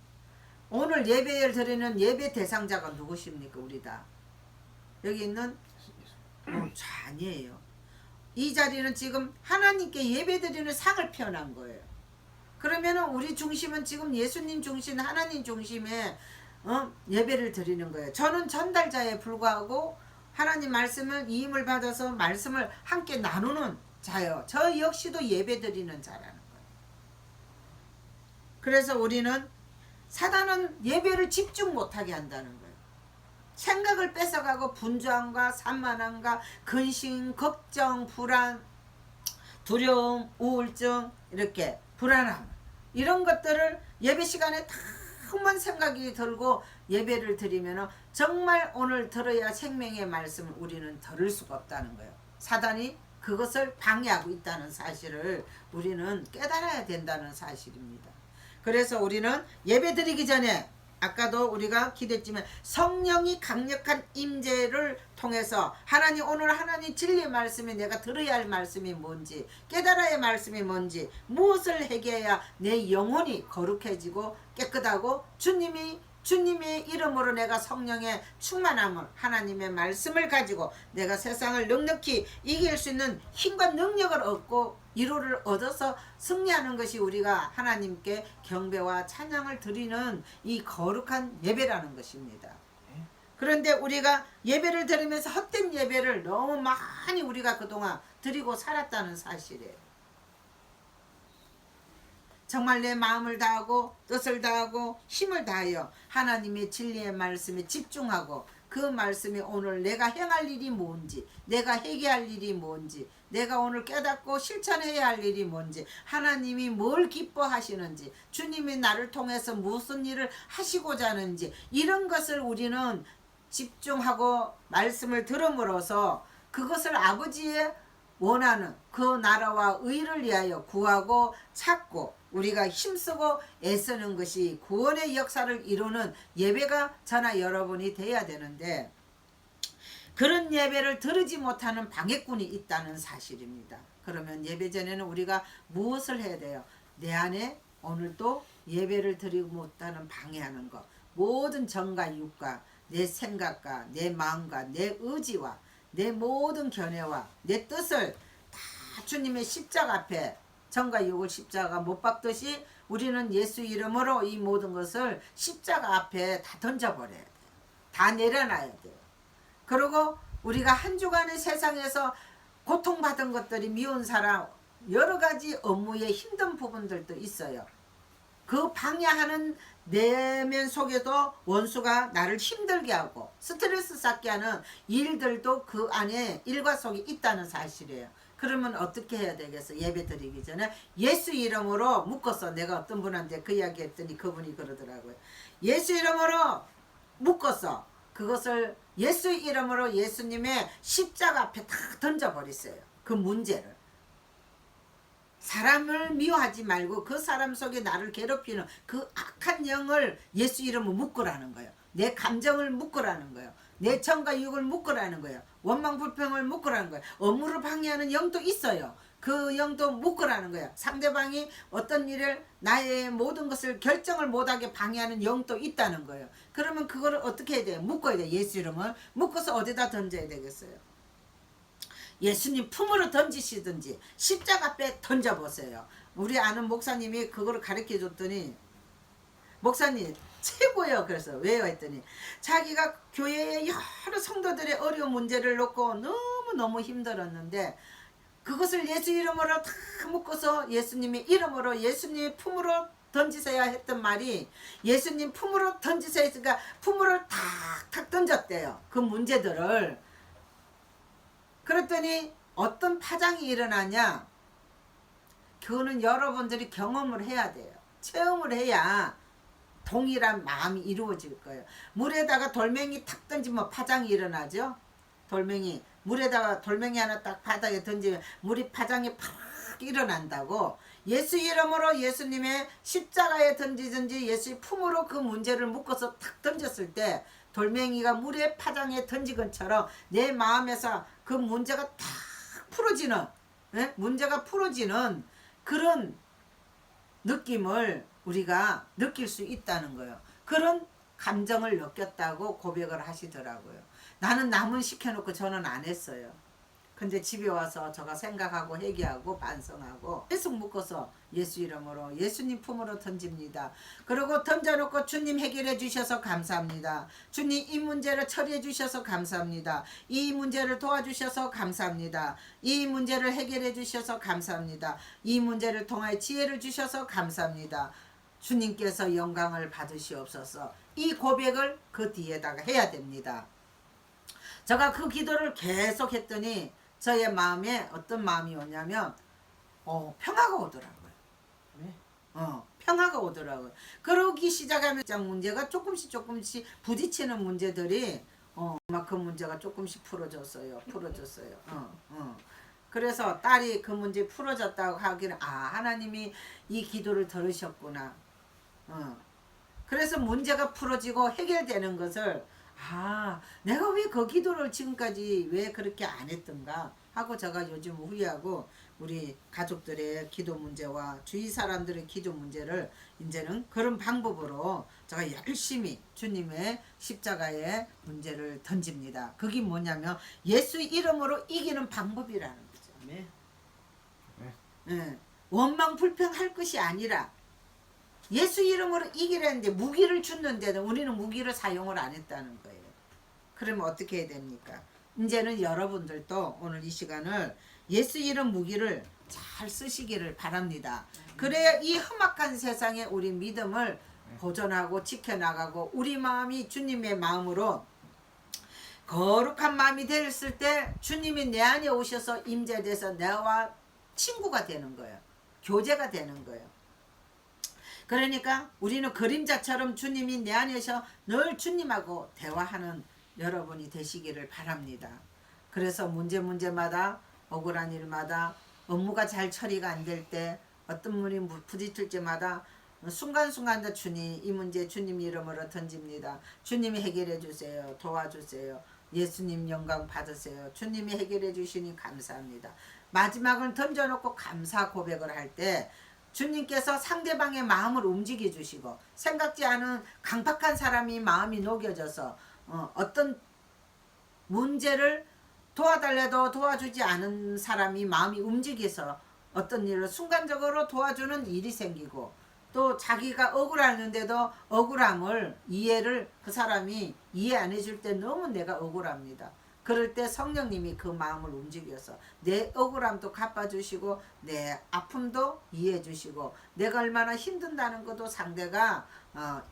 오늘 예배를 드리는 예배 대상자가 누구십니까? 우리 다 여기 있는 아니에요. 이 자리는 지금 하나님께 예배 드리는 상을 표현한 거예요. 그러면은 우리 중심은 지금 예수님 중심, 하나님 중심에 예배를 드리는 거예요. 저는 전달자에 불과하고 하나님 말씀을 이임을 받아서 말씀을 함께 나누는 자요. 저 역시도 예배 드리는 자라는 거예요. 그래서 우리는 사단은 예배를 집중 못하게 한다는 거예요. 생각을 뺏어가고 분주함과 산만함과 근심, 걱정, 불안, 두려움, 우울증, 이렇게 불안함 이런 것들을 예배 시간에 다만 생각이 들고 예배를 드리면 정말 오늘 들어야 생명의 말씀을 우리는 들을 수가 없다는 거예요. 사단이 그것을 방해하고 있다는 사실을 우리는 깨달아야 된다는 사실입니다. 그래서 우리는 예배 드리기 전에 아까도 우리가 기도했지만 성령이 강력한 임재를 통해서 하나님 오늘 하나님 진리의 말씀이 내가 들어야 할 말씀이 뭔지 깨달아야 할 말씀이 뭔지 무엇을 해결해야 내 영혼이 거룩해지고 깨끗하고 주님의 이름으로 내가 성령의 충만함을 하나님의 말씀을 가지고 내가 세상을 넉넉히 이길 수 있는 힘과 능력을 얻고 위로를 얻어서 승리하는 것이 우리가 하나님께 경배와 찬양을 드리는 이 거룩한 예배라는 것입니다. 그런데 우리가 예배를 드리면서 헛된 예배를 너무 많이 우리가 그동안 드리고 살았다는 사실이에요. 정말 내 마음을 다하고 뜻을 다하고 힘을 다하여 하나님의 진리의 말씀에 집중하고 그 말씀이 오늘 내가 행할 일이 뭔지 내가 회개할 일이 뭔지 내가 오늘 깨닫고 실천해야 할 일이 뭔지 하나님이 뭘 기뻐하시는지 주님이 나를 통해서 무슨 일을 하시고자 하는지 이런 것을 우리는 집중하고 말씀을 들음으로써 그것을 아버지의 원하는 그 나라와 의를 위하여 구하고 찾고 우리가 힘쓰고 애쓰는 것이 구원의 역사를 이루는 예배가 저나 여러분이 돼야 되는데 그런 예배를 들으지 못하는 방해꾼이 있다는 사실입니다. 그러면 예배 전에는 우리가 무엇을 해야 돼요? 내 안에 오늘도 예배를 드리고 못하는 방해하는 것 모든 정과 육과 내 생각과 내 마음과 내 의지와 내 모든 견해와 내 뜻을 다 주님의 십자가 앞에 정과 육을 십자가 못 박듯이 우리는 예수 이름으로 이 모든 것을 십자가 앞에 다 던져버려야 돼요. 다 내려놔야 돼요. 그리고 우리가 한 주간의 세상에서 고통받은 것들이 미운 사람 여러 가지 업무에 힘든 부분들도 있어요. 그 방해하는 내면 속에도 원수가 나를 힘들게 하고 스트레스 쌓게 하는 일들도 그 안에 일과 속에 있다는 사실이에요. 그러면 어떻게 해야 되겠어? 예배 드리기 전에 예수 이름으로 묶어서 내가 어떤 분한테 그 이야기 했더니 그분이 그러더라고요. 예수 이름으로 묶어서 그것을 예수 이름으로 예수님의 십자가 앞에 다 던져버렸어요. 그 문제를. 사람을 미워하지 말고 그 사람 속에 나를 괴롭히는 그 악한 영을 예수 이름으로 묶으라는 거예요. 내 감정을 묶으라는 거예요. 내 정과 육을 묶으라는 거예요. 원망 불평을 묶으라는 거예요. 업무를 방해하는 영도 있어요. 그 영도 묶으라는 거야. 상대방이 어떤 일을 나의 모든 것을 결정을 못하게 방해하는 영도 있다는 거예요. 그러면 그거를 어떻게 해야 돼요? 묶어야 돼. 예수 이름을 묶어서 어디다 던져야 되겠어요? 예수님 품으로 던지시든지 십자가 앞에 던져보세요. 우리 아는 목사님이 그거를 가르쳐 줬더니 목사님 최고예요. 그래서 왜요 했더니 자기가 교회의 여러 성도들의 어려운 문제를 놓고 너무너무 힘들었는데 그것을 예수 이름으로 다 묶어서 예수님의 이름으로 예수님의 품으로 던지세요 했던 말이 예수님 품으로 던지세요 했으니까 품으로 탁탁 던졌대요. 그 문제들을. 그랬더니 어떤 파장이 일어나냐? 그거는 여러분들이 경험을 해야 돼요. 체험을 해야 동일한 마음이 이루어질 거예요. 물에다가 돌멩이 탁 던지면 파장이 일어나죠. 돌멩이 물에다가 돌멩이 하나 딱 바닥에 던지면 물이 파장이 팍 일어난다고. 예수 이름으로 예수님의 십자가에 던지든지 예수의 품으로 그 문제를 묶어서 탁 던졌을 때 돌멩이가 물의 파장에 던진 것처럼 내 마음에서 그 문제가 탁 풀어지는 문제가 풀어지는 그런 느낌을 우리가 느낄 수 있다는 거예요. 그런 감정을 느꼈다고 고백을 하시더라고요. 나는 남은 시켜놓고 저는 안 했어요. 근데 집에 와서 제가 생각하고 회개하고 반성하고 계속 묶어서 예수 이름으로 예수님 품으로 던집니다. 그리고 던져놓고 주님 해결해 주셔서 감사합니다. 주님 이 문제를 처리해 주셔서 감사합니다. 이 문제를 도와주셔서 감사합니다. 이 문제를 해결해 주셔서 감사합니다. 이 문제를 통하여 지혜를 주셔서 감사합니다. 주님께서 영광을 받으시옵소서. 이 고백을 그 뒤에다가 해야 됩니다. 제가 그 기도를 계속 했더니 저의 마음에 어떤 마음이 오냐면 평화가 오더라고요. 네. 평화가 오더라고요. 그러기 시작하면 문제가 조금씩 부딪히는 문제들이 막 그 문제가 조금씩 풀어졌어요. 그래서 딸이 그 문제 풀어졌다고 하기는 하나님이 이 기도를 들으셨구나. 그래서 문제가 풀어지고 해결되는 것을 내가 왜 그 기도를 지금까지 왜 그렇게 안 했던가 하고 제가 요즘 후회하고 우리 가족들의 기도 문제와 주위 사람들의 기도 문제를 이제는 그런 방법으로 제가 열심히 주님의 십자가에 문제를 던집니다. 그게 뭐냐면 예수 이름으로 이기는 방법이라는 거죠. 네. 네. 원망 불평할 것이 아니라 예수 이름으로 이기라는데 무기를 줬는데도 우리는 무기를 사용을 안 했다는 거예요. 그러면 어떻게 해야 됩니까? 이제는 여러분들도 오늘 이 시간을 예수 이름 무기를 잘 쓰시기를 바랍니다. 그래야 이 험악한 세상에 우리 믿음을 보존하고 지켜나가고 우리 마음이 주님의 마음으로 거룩한 마음이 됐을 때 주님이 내 안에 오셔서 임재돼서 나와 친구가 되는 거예요. 교제가 되는 거예요. 그러니까 우리는 그림자처럼 주님이 내 안에서 늘 주님하고 대화하는 여러분이 되시기를 바랍니다. 그래서 문제마다 억울한 일마다 업무가 잘 처리가 안 될 때 어떤 분이 부딪힐 때마다 순간순간 주님 이 문제 주님 이름으로 던집니다. 주님이 해결해 주세요. 도와주세요. 예수님 영광 받으세요. 주님이 해결해 주시니 감사합니다. 마지막을 던져놓고 감사 고백을 할 때 주님께서 상대방의 마음을 움직여 주시고 생각지 않은 강팍한 사람이 마음이 녹여져서 어떤 문제를 도와달래도 도와주지 않은 사람이 마음이 움직여서 어떤 일을 순간적으로 도와주는 일이 생기고 또 자기가 억울하는데도 억울함을 이해를 그 사람이 이해 안 해줄 때 너무 내가 억울합니다. 그럴 때 성령님이 그 마음을 움직여서 내 억울함도 갚아주시고 내 아픔도 이해해 주시고 내가 얼마나 힘든다는 것도 상대가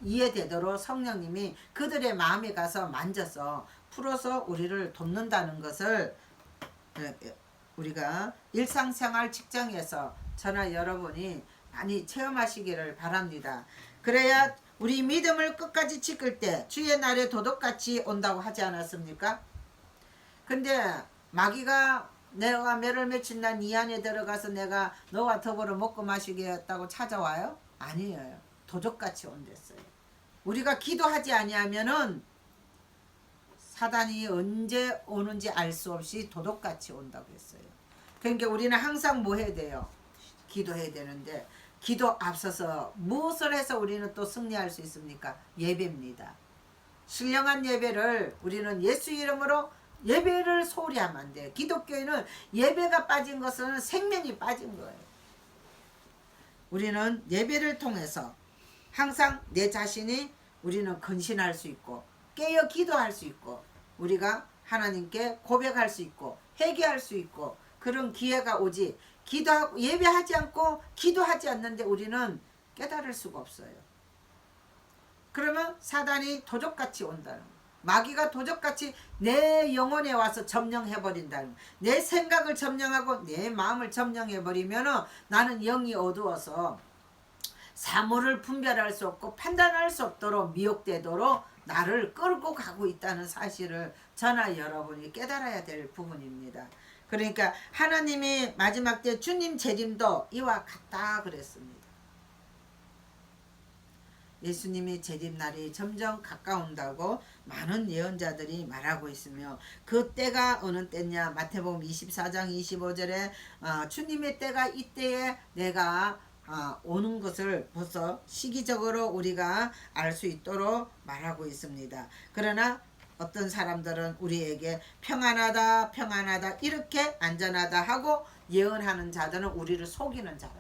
이해되도록 성령님이 그들의 마음에 가서 만져서 풀어서 우리를 돕는다는 것을 우리가 일상생활 직장에서 저나 여러분이 많이 체험하시기를 바랍니다. 그래야 우리 믿음을 끝까지 지킬 때 주의 날에 도둑같이 온다고 하지 않았습니까? 근데 마귀가 내가 몇월 며칠 난 이 안에 들어가서 내가 너와 더불어 먹고 마시겠다고 찾아와요? 아니에요. 도적같이 온댔어요. 우리가 기도하지 아니하면은 사단이 언제 오는지 알 수 없이 도둑같이 온다고 했어요. 그러니까 우리는 항상 뭐 해야 돼요? 기도해야 되는데 기도 앞서서 무엇을 해서 우리는 또 승리할 수 있습니까? 예배입니다. 신령한 예배를 우리는 예수 이름으로 예배를 소홀히 하면 안 돼요. 기독교인은 예배가 빠진 것은 생명이 빠진 거예요. 우리는 예배를 통해서 항상 내 자신이 우리는 근신할 수 있고 깨어 기도할 수 있고 우리가 하나님께 고백할 수 있고 회개할 수 있고 그런 기회가 오지 기도하고 예배하지 않고 기도하지 않는데 우리는 깨달을 수가 없어요. 그러면 사단이 도적같이 온다는 거예요. 마귀가 도적같이 내 영혼에 와서 점령해버린다는 거예요. 내 생각을 점령하고 내 마음을 점령해버리면 나는 영이 어두워서 사물을 분별할 수 없고 판단할 수 없도록 미혹되도록 나를 끌고 가고 있다는 사실을 저나 여러분이 깨달아야 될 부분입니다. 그러니까 하나님이 마지막 때 주님 재림도 이와 같다 그랬습니다. 예수님이 재림날이 점점 가까운다고 많은 예언자들이 말하고 있으며 그 때가 어느 때냐 마태복음 24장 25절에 주님의 때가 이때에 내가 오는 것을 벌써 시기적으로 우리가 알 수 있도록 말하고 있습니다. 그러나 어떤 사람들은 우리에게 평안하다 평안하다 이렇게 안전하다 하고 예언하는 자들은 우리를 속이는 자라.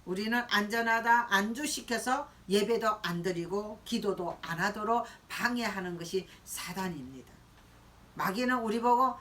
우리는 안전하다 안주시켜서 예배도 안 드리고 기도도 안 하도록 방해하는 것이 사단입니다. 마귀는 우리 보고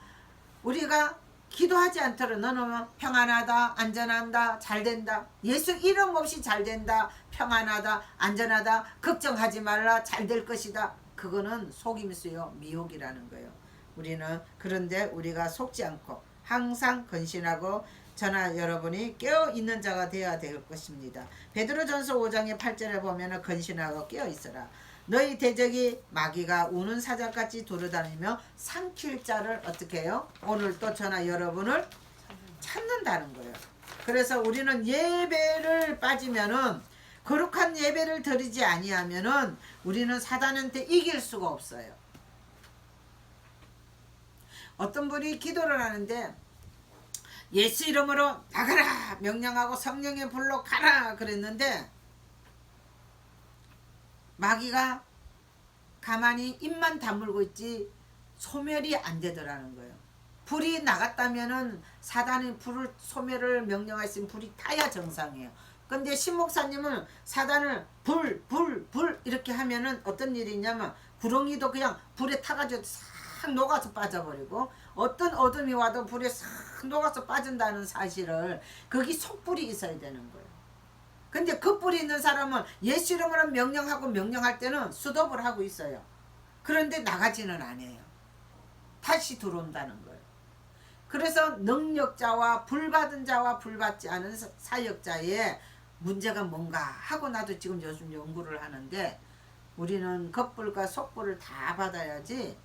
우리가 기도하지 않도록 너는 평안하다 안전한다 잘된다 예수 이름 없이 잘된다 평안하다 안전하다 걱정하지 말라 잘될 것이다. 그거는 속임수요 미혹이라는 거예요. 우리는 그런데 우리가 속지 않고 항상 근신하고 저나 여러분이 깨어있는 자가 되어야 될 것입니다. 베드로전서 5장의 8절에 보면 근신하고 깨어있어라. 너희 대적이 마귀가 우는 사자같이 돌아다니며 삼킬 자를 어떻게 해요? 오늘 또 저나 여러분을 찾는다는 거예요. 그래서 우리는 예배를 빠지면은 거룩한 예배를 드리지 아니하면은 우리는 사단한테 이길 수가 없어요. 어떤 분이 기도를 하는데 예수 이름으로 나가라 명령하고 성령의 불로 가라 그랬는데 마귀가 가만히 입만 다물고 있지 소멸이 안 되더라는 거예요. 불이 나갔다면은 사단이 불을 소멸을 명령했으면 불이 타야 정상이에요. 근데 신목사님은 사단을 불 이렇게 하면은 어떤 일이 있냐면 구렁이도 그냥 불에 타가지고 싹 녹아서 빠져버리고 어떤 어둠이 와도 불에 싹 녹아서 빠진다는 사실을 거기 속불이 있어야 되는 거예요. 근데 그 뿔이 있는 사람은 예수 이름으로 명령하고 명령할 때는 수독을 하고 있어요. 그런데 나가지는 않아요. 다시 들어온다는 거예요. 그래서 능력자와 불받은 자와 불받지 않은 사역자의 문제가 뭔가 하고 나도 지금 요즘 연구를 하는데 우리는 겉불과 속불을 다 받아야지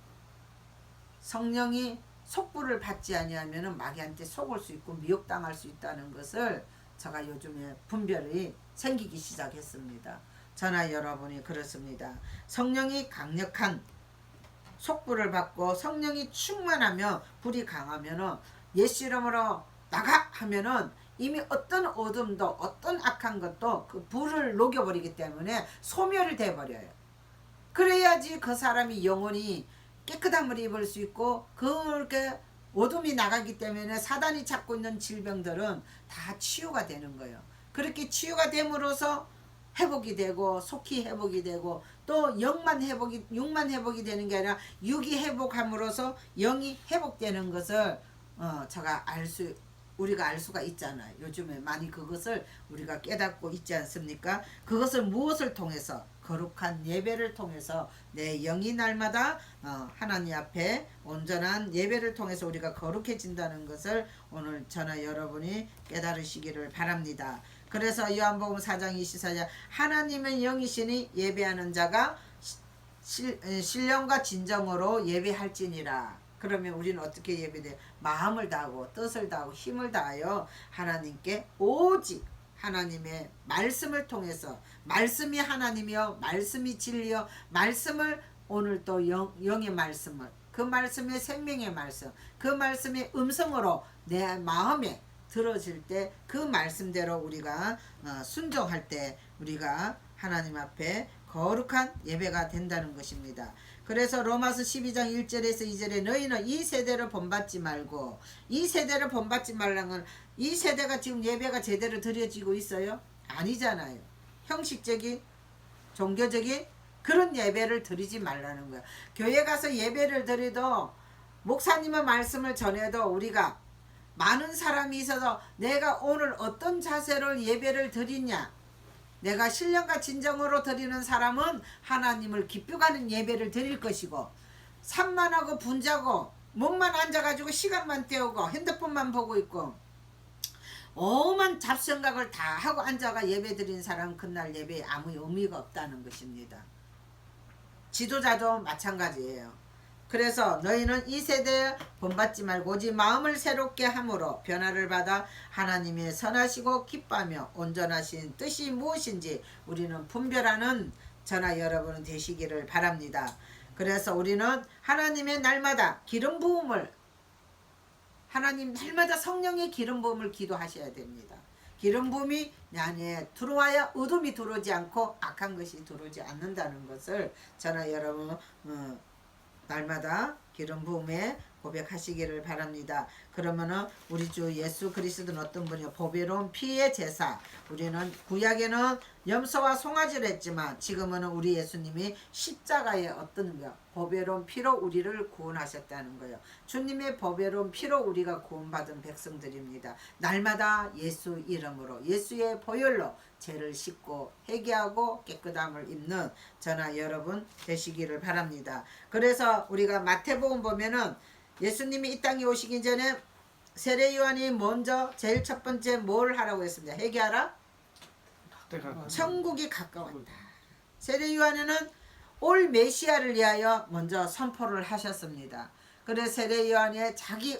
성령이 속불을 받지 아니하면 마귀한테 속을 수 있고 미혹당할 수 있다는 것을 제가 요즘에 분별이 생기기 시작했습니다. 저나 여러분이 그렇습니다. 성령이 강력한 속불을 받고 성령이 충만하며 불이 강하면은 예수 이름으로 나가 하면은 이미 어떤 어둠도 어떤 악한 것도 그 불을 녹여버리기 때문에 소멸이 돼버려요. 그래야지 그 사람이 영혼이 깨끗함을 입을 수 있고 그렇게 어둠이 나가기 때문에 사단이 찾고 있는 질병들은 다 치유가 되는 거예요. 그렇게 치유가 됨으로써 회복이 되고 속히 회복이 되고 또 육만 회복이 되는 게 아니라 육이 회복함으로써 영이 회복되는 것을 우리가 알 수가 있잖아요. 요즘에 많이 그것을 우리가 깨닫고 있지 않습니까? 그것을 무엇을 통해서? 거룩한 예배를 통해서 내 영이 날마다 하나님 앞에 온전한 예배를 통해서 우리가 거룩해진다는 것을 오늘 저나 여러분이 깨달으시기를 바랍니다. 그래서 요한복음 4장 24절 하나님은 영이시니 예배하는 자가 신령과 진정으로 예배할지니라. 그러면 우리는 어떻게 예배돼요? 마음을 다하고 뜻을 다하고 힘을 다하여 하나님께 오직 하나님의 말씀을 통해서 말씀이 하나님이요 말씀이 진리요 말씀을 오늘 또 영의 말씀을 그 말씀의 생명의 말씀, 그 말씀의 음성으로 내 마음에 들어질 때 그 말씀대로 우리가 순종할 때 우리가 하나님 앞에 거룩한 예배가 된다는 것입니다. 그래서 로마서 12장 1절에서 2절에 너희는 이 세대를 본받지 말고, 이 세대를 본받지 말라는 건 이 세대가 지금 예배가 제대로 드려지고 있어요? 아니잖아요. 형식적인 종교적인 그런 예배를 드리지 말라는 거야. 교회 가서 예배를 드려도 목사님의 말씀을 전해도 우리가 많은 사람이 있어서 내가 오늘 어떤 자세로 예배를 드리냐, 내가 신령과 진정으로 드리는 사람은 하나님을 기쁘가는 예배를 드릴 것이고, 산만하고 분자고 몸만 앉아가지고 시간만 때우고 핸드폰만 보고 있고 오만 잡생각을 다 하고 앉아가 예배 드린 사람은 그날 예배에 아무 의미가 없다는 것입니다. 지도자도 마찬가지예요. 그래서 너희는 이 세대에 본받지 말고 오직 마음을 새롭게 함으로 변화를 받아 하나님의 선하시고 기뻐하며 온전하신 뜻이 무엇인지 우리는 분별하는 저나 여러분은 되시기를 바랍니다. 그래서 우리는 하나님의 날마다 기름 부음을, 하나님 날마다 성령의 기름 부음을 기도하셔야 됩니다. 기름 부음이 내 안에 들어와야 어둠이 들어오지 않고 악한 것이 들어오지 않는다는 것을 저나 여러분 날마다 기름 부음에 고백하시기를 바랍니다. 그러면은 우리 주 예수 그리스도는 어떤 분이요? 보배로운 피의 제사. 우리는 구약에는 염소와 송아지를 했지만 지금은 우리 예수님이 십자가에 어떤 거 보배로운 피로 우리를 구원하셨다는 거예요. 주님의 보배로운 피로 우리가 구원받은 백성들입니다. 날마다 예수 이름으로 예수의 보혈로 죄를 씻고 회개하고 깨끗함을 입는 저나 여러분 되시기를 바랍니다. 그래서 우리가 마태복음 보면은 예수님이 이 땅에 오시기 전에 세례 요한이 먼저 제일 첫 번째 뭘 하라고 했습니다. 회개하라. 천국이 가까웠다. 세례 요한은 올 메시아를 위하여 먼저 선포를 하셨습니다. 그래서 세례 요한의 자기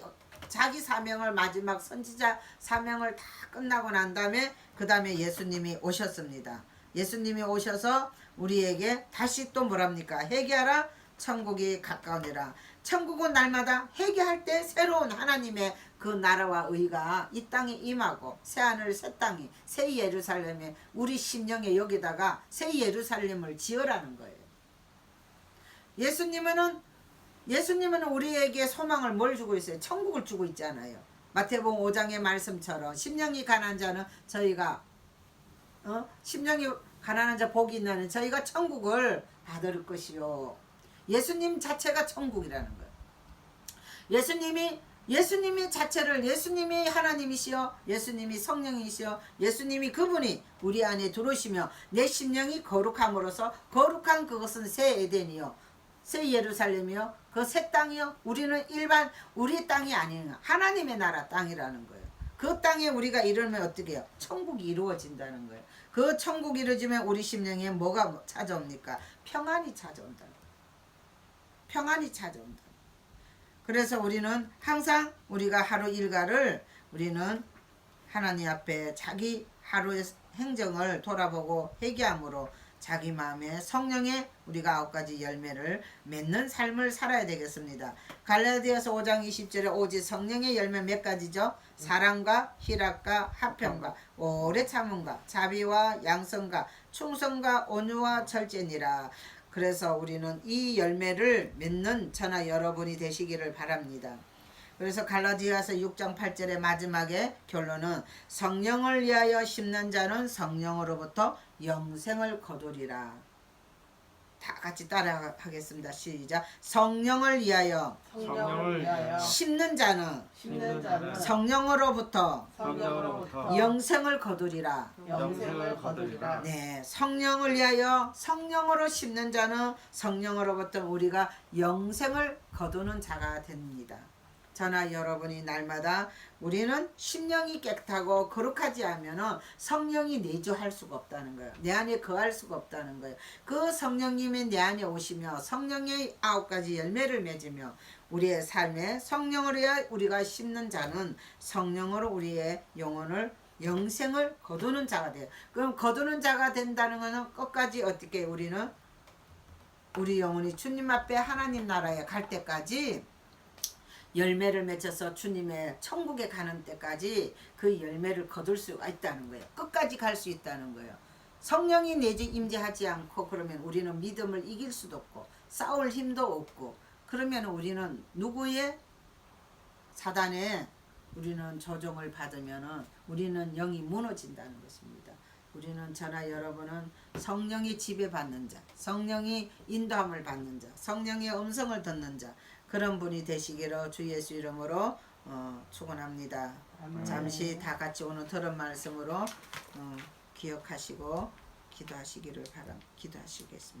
사명을 마지막 선지자 사명을 다 끝나고 난 다음에 그 다음에 예수님이 오셨습니다. 예수님이 오셔서 우리에게 다시 또 뭐랍니까? 회개하라. 천국이 가까우니라. 천국은 날마다 회개할 때 새로운 하나님의 그 나라와 의가 이 땅에 임하고 새하늘 새 땅이 새 예루살렘에 우리 심령에 여기다가 새 예루살렘을 지으라는 거예요. 예수님은 우리에게 소망을 뭘 주고 있어요? 천국을 주고 있잖아요. 마태복음 5장의 말씀처럼 심령이 가난한 자는 저희가 심령이 가난한 자 복이 있나는 저희가 천국을 받을 것이요. 예수님 자체가 천국이라는 거예요. 예수님이 자체를 예수님이 하나님이시여 예수님이 성령이시여 예수님이 그분이 우리 안에 들어오시며 내 심령이 거룩함으로써 거룩한 그것은 새 에덴이요 새 예루살렘이요 그 새 땅이요 우리는 일반 우리 땅이 아니에요. 하나님의 나라 땅이라는 거예요. 그 땅에 우리가 이르면 어떻게 해요? 천국이 이루어진다는 거예요. 그 천국이 이루어지면 우리 심령에 뭐가 찾아옵니까? 평안이 찾아온다. 평안이 찾아온다. 그래서 우리는 항상 우리가 하루 일과를 우리는 하나님 앞에 자기 하루의 행정을 돌아보고 회개함으로 자기 마음에 성령의 우리가 9가지 열매를 맺는 삶을 살아야 되겠습니다. 갈라디아서 5장 20절에 오직 성령의 열매 몇 가지죠? 사랑과 희락과 화평과 오래 참음과 자비와 양성과 충성과 온유와 절제니라. 그래서 우리는 이 열매를 맺는 저나 여러분이 되시기를 바랍니다. 그래서 갈라디아서 6장 8절의 마지막에 결론은 성령을 위하여 심는 자는 성령으로부터 영생을 거두리라. 다 같이 따라 하겠습니다. 시작. 성령을 위하여 심는 자는 성령으로부터 영생을 거두리라. 네, 성령을 위하여 성령으로 심는 자는 성령으로부터 우리가 영생을 거두는 자가 됩니다. 저나 여러분이 날마다 우리는 심령이 깨끗하고 거룩하지 않으면 성령이 내주할 수가 없다는 거예요. 내 안에 거할 수가 없다는 거예요. 그 성령님이 내 안에 오시며 성령의 9가지 열매를 맺으며 우리의 삶에 성령을 위해 우리가 심는 자는 성령으로 우리의 영생을 거두는 자가 돼요. 그럼 거두는 자가 된다는 것은 끝까지 어떻게 우리는 우리 영혼이 주님 앞에 하나님 나라에 갈 때까지 열매를 맺어서 주님의 천국에 가는 때까지 그 열매를 거둘 수가 있다는 거예요. 끝까지 갈 수 있다는 거예요. 성령이 내지 임재하지 않고 그러면 우리는 믿음을 이길 수도 없고 싸울 힘도 없고 그러면 우리는 누구의 사단의 우리는 조종을 받으면은 우리는 영이 무너진다는 것입니다. 우리는 저나 여러분은 성령이 지배받는 자, 성령이 인도함을 받는 자, 성령의 음성을 듣는 자 그런 분이 되시기로 주 예수 이름으로 축원합니다. 잠시 다 같이 오늘 들은 말씀으로 기억하시고 기도하시기를 기도하시겠습니다.